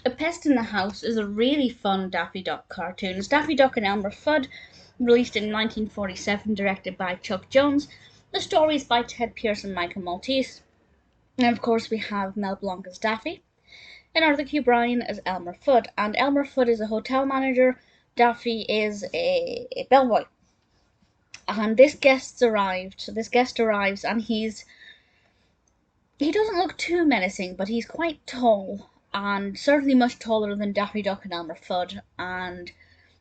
A Pest in the House is a really fun Daffy Duck cartoon. It's Daffy Duck and Elmer Fudd, released in 1947, directed by Chuck Jones. The story is by Ted Pierce and Michael Maltese. And of course we have Mel Blanc as Daffy, and Arthur Q. Bryan as Elmer Fudd. And Elmer Fudd is a hotel manager, Daffy is a bellboy. And this guest arrives and he doesn't look too menacing, but he's quite tall, and certainly much taller than Daffy Duck and Elmer Fudd, and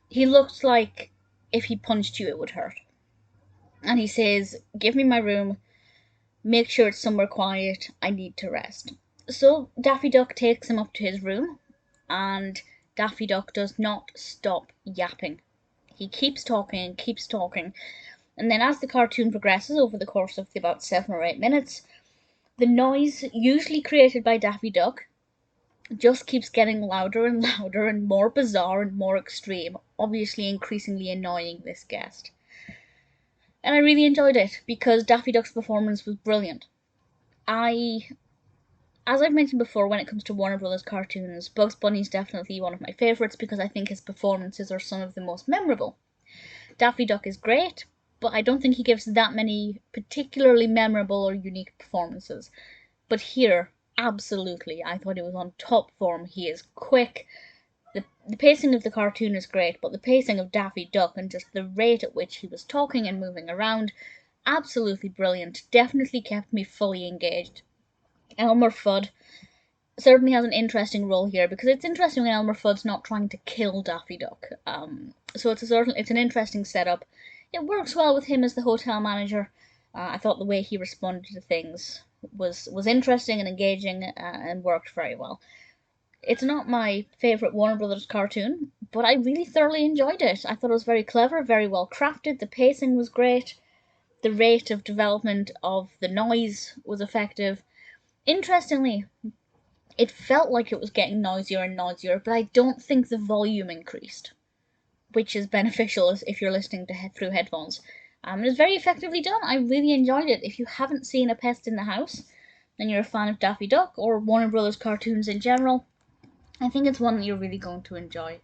he looks like if he punched you it would hurt. And he says, "Give me my room, make sure it's somewhere quiet, I need to rest." So Daffy Duck takes him up to his room, and Daffy Duck does not stop yapping. He keeps talking, and then as the cartoon progresses over the course of about 7 or 8 minutes, the noise, usually created by Daffy Duck, just keeps getting louder and louder and more bizarre and more extreme, obviously increasingly annoying this guest. And I really enjoyed it because Daffy Duck's performance was brilliant. As I've mentioned before, when it comes to Warner Brothers cartoons, Bugs Bunny is definitely one of my favourites because I think his performances are some of the most memorable. Daffy Duck is great, but I don't think he gives that many particularly memorable or unique performances. But here, absolutely, I thought he was on top form. He is quick. The pacing of the cartoon is great, but the pacing of Daffy Duck and just the rate at which he was talking and moving around, absolutely brilliant. Definitely kept me fully engaged. Elmer Fudd certainly has an interesting role here because it's interesting when Elmer Fudd's not trying to kill Daffy Duck. So it's an interesting setup. It works well with him as the hotel manager. I thought the way he responded to things was interesting and engaging and worked very well. It's not my favourite Warner Brothers cartoon, but I really thoroughly enjoyed it. I thought it was very clever, very well crafted. The pacing was great. The rate of development of the noise was effective. Interestingly, it felt like it was getting noisier and noisier, but I don't think the volume increased, which is beneficial if you're listening through headphones. It was very effectively done. I really enjoyed it. If you haven't seen A Pest in the House, and you're a fan of Daffy Duck or Warner Brothers cartoons in general, I think it's one that you're really going to enjoy.